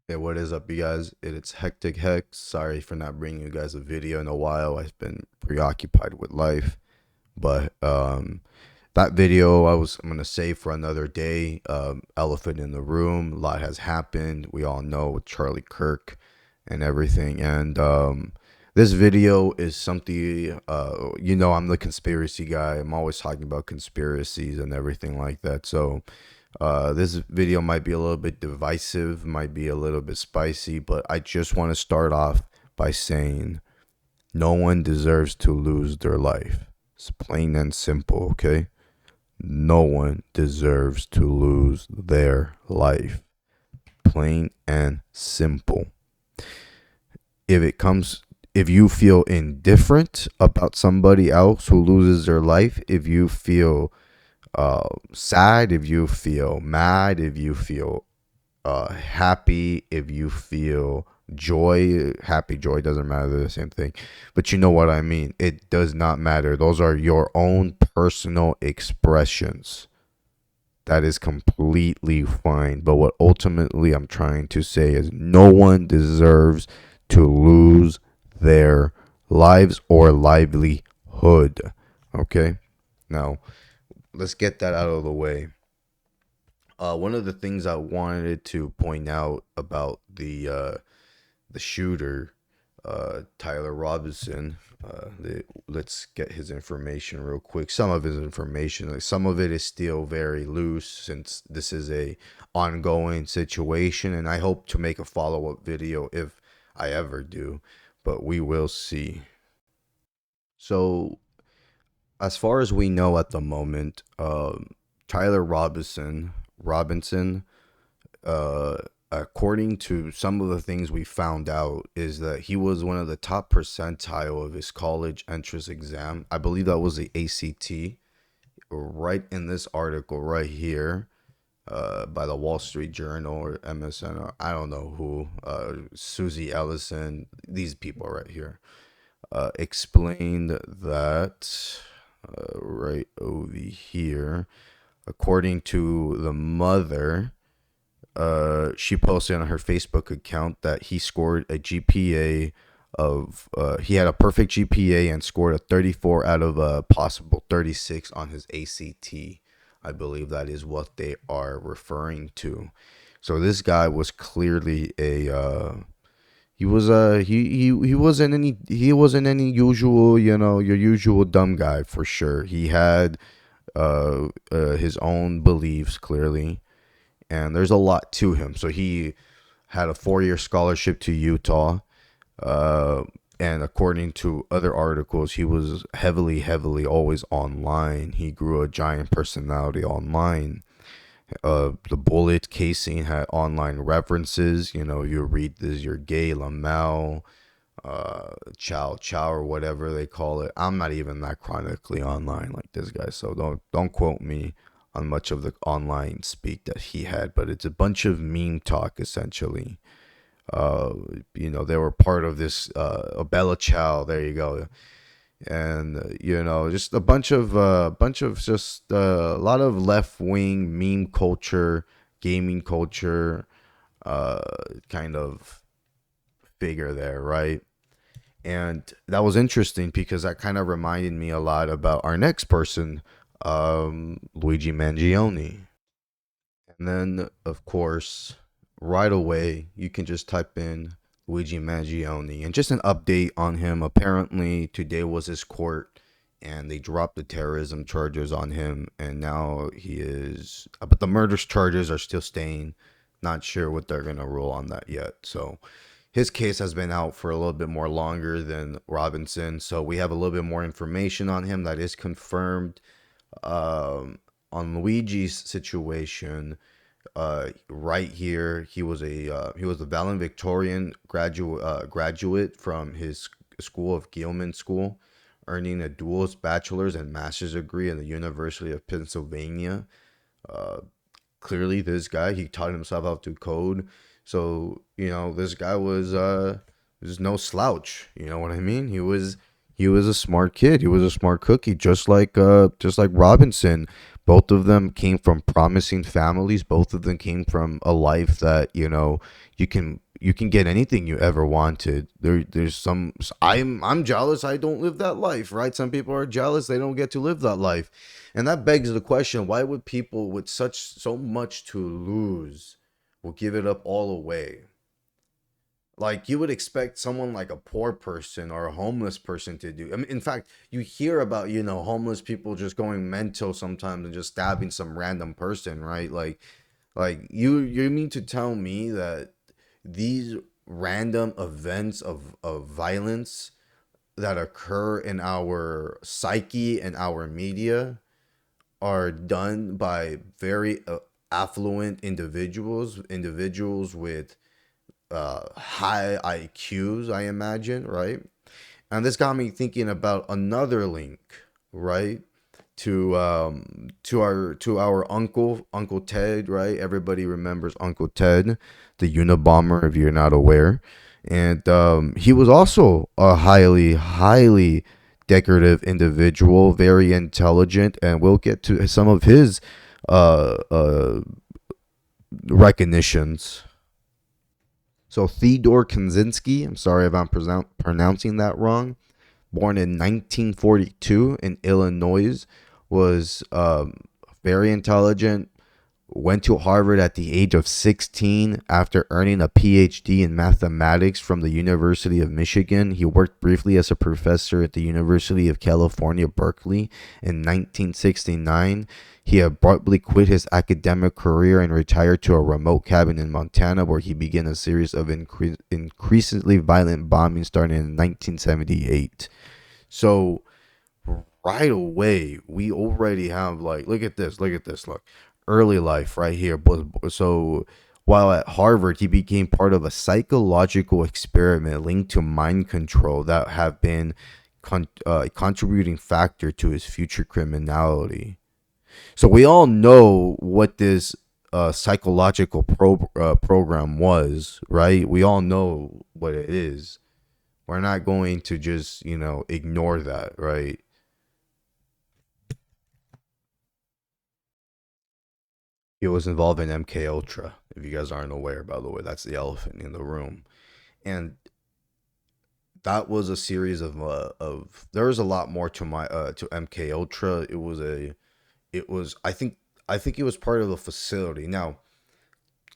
Hey, what is up, you guys? It's Hectic Hex. Sorry for not bringing you guys a video in a while. I've been preoccupied with life, but that video I'm gonna save for another day. Elephant in the room. A lot has happened. We all know with Charlie Kirk and everything. And this video is something. I'm the conspiracy guy. I'm always talking about conspiracies and everything like that. So this video might be a little bit divisive, might be a little bit spicy, but I just want to start off by saying no one deserves to lose their life. It's plain and simple, okay? No one deserves to lose their life. Plain and simple. If it comes if you feel indifferent about somebody else who loses their life, if you feel sad, if you feel mad, if you feel happy, if you feel joy, happy, joy doesn't matter, they're the same thing. But you know what I mean. It does not matter. Those are your own personal expressions. That is completely fine. But what ultimately I'm trying to say is no one deserves to lose their lives or livelihood. Okay? Now, let's get that out of the way. One of the things I wanted to point out about the shooter, Tyler Robinson. Let's get his information real quick. Some of his information, like some of it is still very loose since this is a ongoing situation, and I hope to make a follow up video if I ever do, but we will see. So, as far as we know at the moment, Tyler Robinson, uh, according to some of the things we found out, is that he was one of the top percentile of his college entrance exam. I believe that was the ACT. Right in this article right here, by the Wall Street Journal or MSN, or I don't know who, Susie Ellison, these people right here, explained that right over here, according to the mother, she posted on her Facebook account that he scored a GPA of he had a perfect GPA and scored a 34 out of a possible 36 on his ACT. I believe that is what they are referring to. So this guy was clearly a he wasn't any usual, your usual dumb guy for sure. He had his own beliefs clearly, and there's a lot to him. So he had a 4-year scholarship to Utah, uh, and according to other articles, he was heavily always online. He grew a giant personality online. The bullet casing had online references. You read this, you're gay, Lamel, chow chow or whatever they call it. I'm not even that chronically online like this guy, so don't quote me on much of the online speak that he had, but it's a bunch of meme talk essentially. uh they were part of this Bella Chow, there you go. And just a bunch of just a lot of left wing meme culture, gaming culture, uh kind of figure there, right? And that was interesting because that kind of reminded me a lot about our next person, Luigi Mangione. And then, of course, right away, you can just type in Luigi Mangione and just an update on him. Apparently, today was his court and they dropped the terrorism charges on him. And now he is, but the murder charges are still staying. Not sure what they're going to rule on that yet. So, his case has been out for a little bit more longer than Robinson, so we have a little bit more information on him that is confirmed. On Luigi's situation, right here, he was a valedictorian graduate from his school of Gilman School, earning a dual bachelor's and master's degree in the University of Pennsylvania. Uh, Clearly this guy, he taught himself how to code. So this guy was no slouch, you know what I mean. He was He was a smart kid. He was a smart cookie, just like Robinson. Both of them came from promising families. Both of them came from a life that, you can get anything you ever wanted. There's some I'm jealous I don't live that life, right? Some people are jealous they don't get to live that life. And that begs the question, why would people with so much to lose will give it up all away? Like, you would expect someone like a poor person or a homeless person to do. I mean, in fact, you hear about, homeless people just going mental sometimes and just stabbing some random person, right? Like you mean to tell me that these random events of violence that occur in our psyche and our media are done by very affluent individuals with high IQs, I imagine, right? And this got me thinking about another link, right? To our Uncle Ted, right? Everybody remembers Uncle Ted, the Unabomber, if you're not aware. And he was also a highly decorative individual, very intelligent, and we'll get to some of his uh, uh, recognitions. So Theodore Kaczynski, I'm sorry if I'm pronouncing that wrong, born in 1942 in Illinois, was very intelligent, went to Harvard at the age of 16 after earning a PhD in mathematics from the University of Michigan. He worked briefly as a professor at the University of California, Berkeley in 1969. He abruptly quit his academic career and retired to a remote cabin in Montana, where he began a series of increasingly violent bombings starting in 1978. So right away, we already have, like, look, early life right here. So while at Harvard, he became part of a psychological experiment linked to mind control that have been a contributing factor to his future criminality. So we all know what this psychological program was, right? We all know what it is. We're not going to just, ignore that, right? He was involved in MK Ultra. If you guys aren't aware, by the way, that's the elephant in the room. And that was a series of there was a lot more to my to MK Ultra. It was I think it was part of the facility. Now,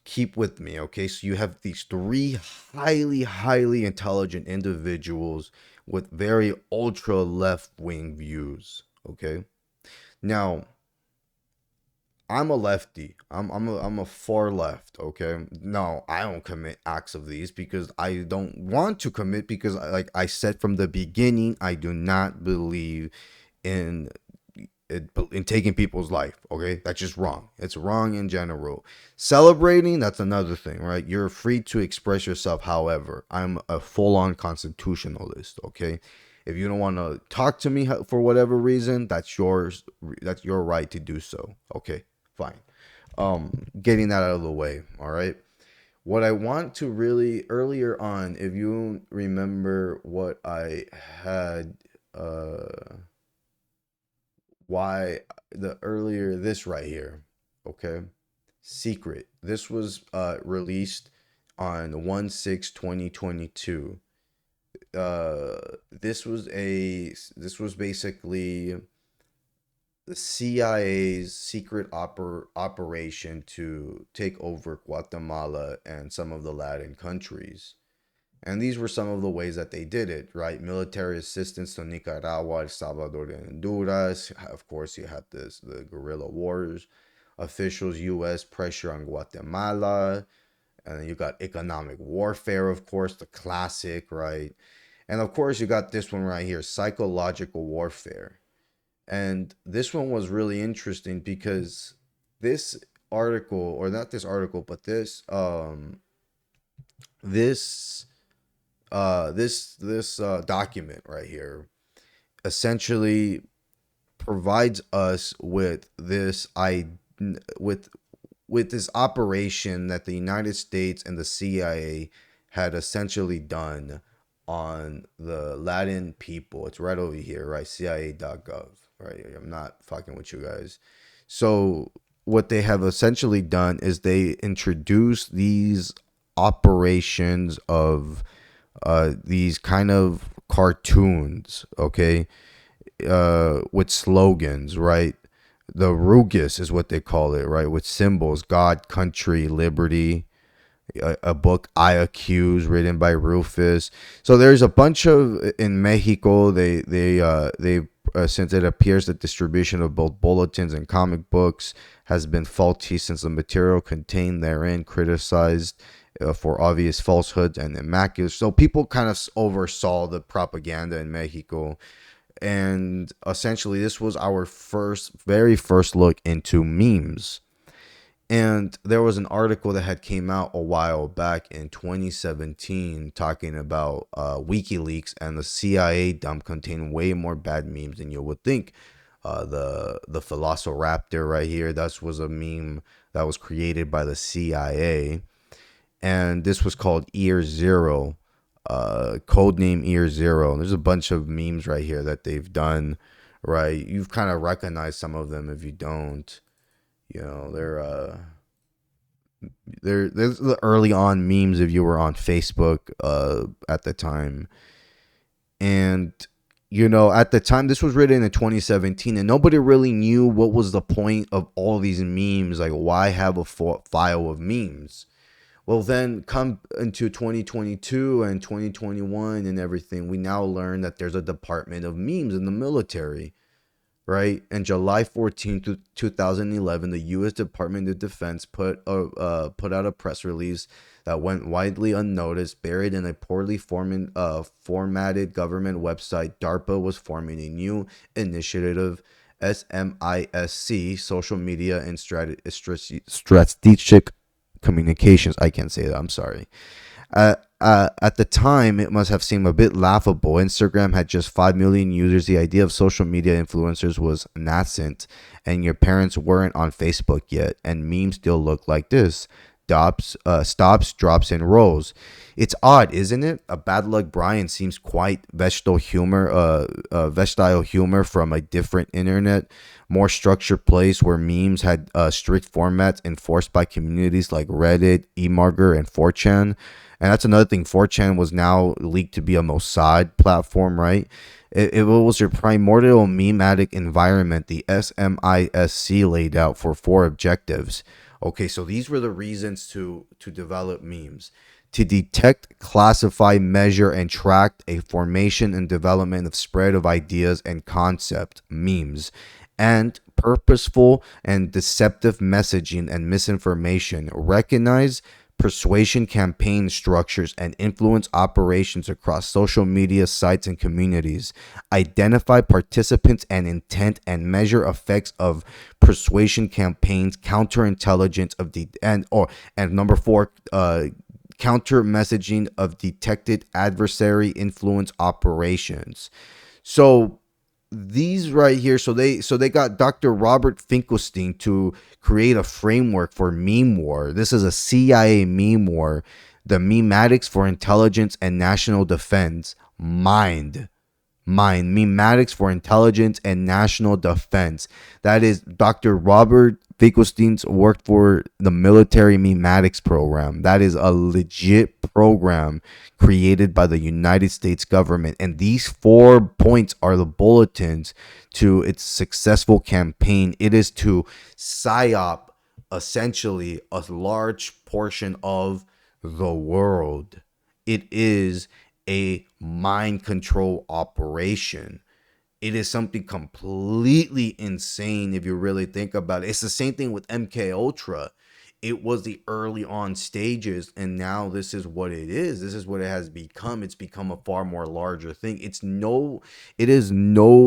keep with me, okay? So you have these three highly intelligent individuals with very ultra left wing views, okay? Now, I'm a lefty. I'm a far left. Okay. No, I don't commit acts of these because I don't want to commit because, like I said from the beginning, I do not believe in in taking people's life. Okay, that's just wrong. It's wrong in general. Celebrating, that's another thing, right? You're free to express yourself. However, I'm a full-on constitutionalist. Okay. If you don't want to talk to me for whatever reason, that's yours. That's your right to do so. Okay, fine. Getting that out of the way. All right. What I want to really earlier on, if you remember what I had, why the earlier this right here, okay, Secret. This was released on 1/6/2022. This was basically the CIA's secret operation to take over Guatemala and some of the Latin countries. And these were some of the ways that they did it, right? Military assistance to Nicaragua, El Salvador, and Honduras. Of course, you had the guerrilla wars. Officials, U.S. pressure on Guatemala. And then you got economic warfare, of course, the classic, right? And of course, you got this one right here, psychological warfare. And this one was really interesting because this article, or not this article, but this this document right here essentially provides us with with this operation that the United States and the CIA had essentially done on the Latin people. It's right over here, right? CIA.gov, right? I'm not fucking with you guys. So what they have essentially done is they introduce these operations of these kind of cartoons, okay, with slogans, right? The Rugus is what they call it, right? With symbols: God, country, liberty. A book, I Accuse, written by Rufus. So there's a bunch of in Mexico. They since it appears that distribution of both bulletins and comic books has been faulty, since the material contained therein criticized for obvious falsehoods and immaculate. So people kind of oversaw the propaganda in Mexico, and essentially this was our very first look into memes. And there was an article that had came out a while back in 2017 talking about WikiLeaks, and the CIA dump contained way more bad memes than you would think. The Velociraptor right here, that was a meme that was created by the CIA, and this was called Ear Zero, codename Ear Zero. And there's a bunch of memes right here that they've done. Right, you've kind of recognized some of them. If you don't, you know, there's the early on memes if you were on Facebook at the time. And you know, at the time this was written in 2017, and nobody really knew what was the point of all these memes. Like, why have a file of memes? Well, then come into 2022 and 2021 and everything, we now learn that there's a department of memes in the military, right? And July 14th, 2011, the U.S. Department of Defense put out a press release that went widely unnoticed. Buried in a poorly formatted government website, DARPA was forming a new initiative, SMISC, Social Media and Strategic Communications. I can't say that, I'm sorry. At the time, it must have seemed a bit laughable. Instagram had just 5 million users. The idea of social media influencers was nascent, and your parents weren't on Facebook yet, and memes still look like this: stops, drops, and rolls. It's odd, isn't it? A Bad Luck Brian seems quite vegetable humor, vegetable humor from a different internet, more structured place where memes had strict formats enforced by communities like Reddit, eMarger, and 4chan. And that's another thing. 4chan was now leaked to be a Mossad platform, right? It was your primordial mematic environment. The SMISC laid out for 4 objectives. Okay, so these were the reasons to develop memes: to detect, classify, measure, and track a formation and development of spread of ideas and concept, memes, and purposeful and deceptive messaging and misinformation, recognize persuasion campaign structures and influence operations across social media sites and communities, identify participants and intent, and measure effects of persuasion campaigns, counterintelligence of the and number 4, counter messaging of detected adversary influence operations. So these right here, so they got Dr. Robert Finkelstein to create a framework for meme war. This is a CIA meme war, the mematics for intelligence and national defense. Mematics for intelligence and national defense. That is Dr. Robert Finkelstein's worked for the military mematics program. That is a legit program created by the United States government. And these 4 points are the bulletins to its successful campaign. It is to psyop essentially a large portion of the world. It is a mind control operation. It is something completely insane if you really think about it. It's the same thing with MK Ultra. It was the early on stages, and now this is what it is. This is what it has become. It's become a far more larger thing. It is no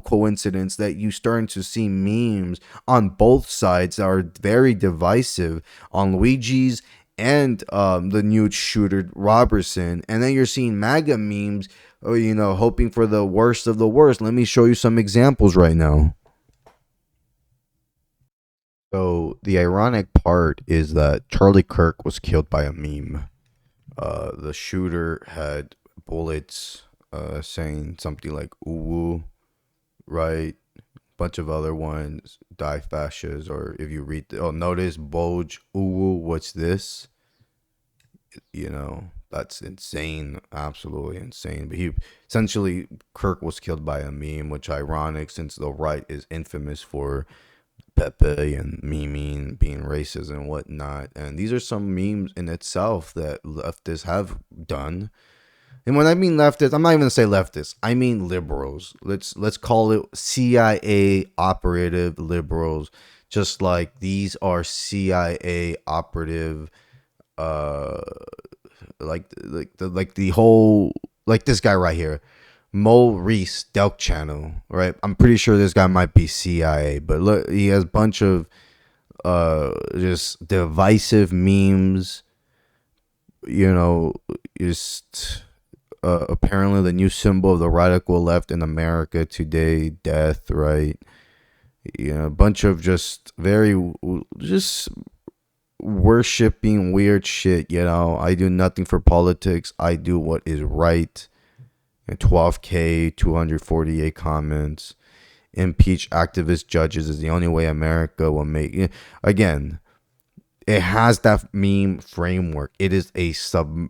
coincidence that you starting to see memes on both sides that are very divisive, on Luigi's and the new shooter Robertson. And then you're seeing MAGA memes, hoping for the worst of the worst. Let me show you some examples right now. So the ironic part is that Charlie Kirk was killed by a meme. The shooter had bullets saying something like "uwu," right? Bunch of other ones, die fascists, or if you read, notice Boj uwu, what's this? That's insane, absolutely insane. But he essentially, Kirk was killed by a meme, which ironic since the right is infamous for Pepe and memeing, being racist and whatnot. And these are some memes in itself that leftists have done. And when I mean leftists, I'm not even gonna say leftists. I mean liberals. Let's call it CIA operative liberals. Just like these are CIA operative, uh, the whole, like this guy right here, Mo Reese Delk channel, right? I'm pretty sure this guy might be CIA, but look, he has a bunch of just divisive memes, you know, just apparently the new symbol of the radical left in America today, death, right? A bunch of just just worshiping weird shit. I do nothing for politics. I do what is right. And 12K, 248 comments. Impeach activist judges is the only way America will make. Again, it has that meme framework. It is a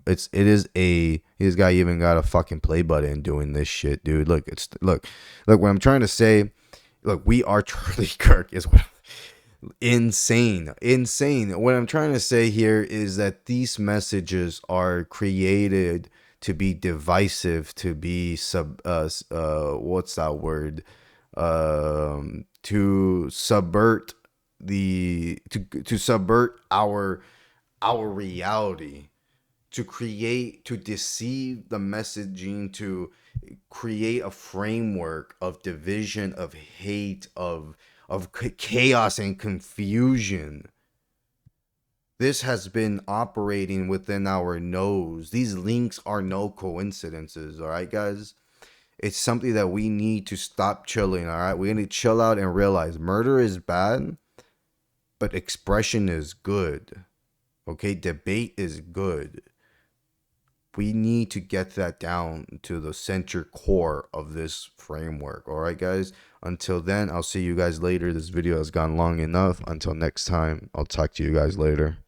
this guy even got a fucking play button doing this shit, dude. Look what I'm trying to say. Look, we are Charlie Kirk is what insane. What I'm trying to say here is that these messages are created to be divisive, to be what's that word, to subvert to subvert our reality, to deceive the messaging, to create a framework of division, of hate, of chaos and confusion. This has been operating within our nose. These links are no coincidences, all right, guys? It's something that we need to stop chilling, all right? We need to chill out and realize murder is bad, but expression is good, okay? Debate is good. We need to get that down to the center core of this framework, all right, guys? Until then, I'll see you guys later. This video has gone long enough. Until next time, I'll talk to you guys later.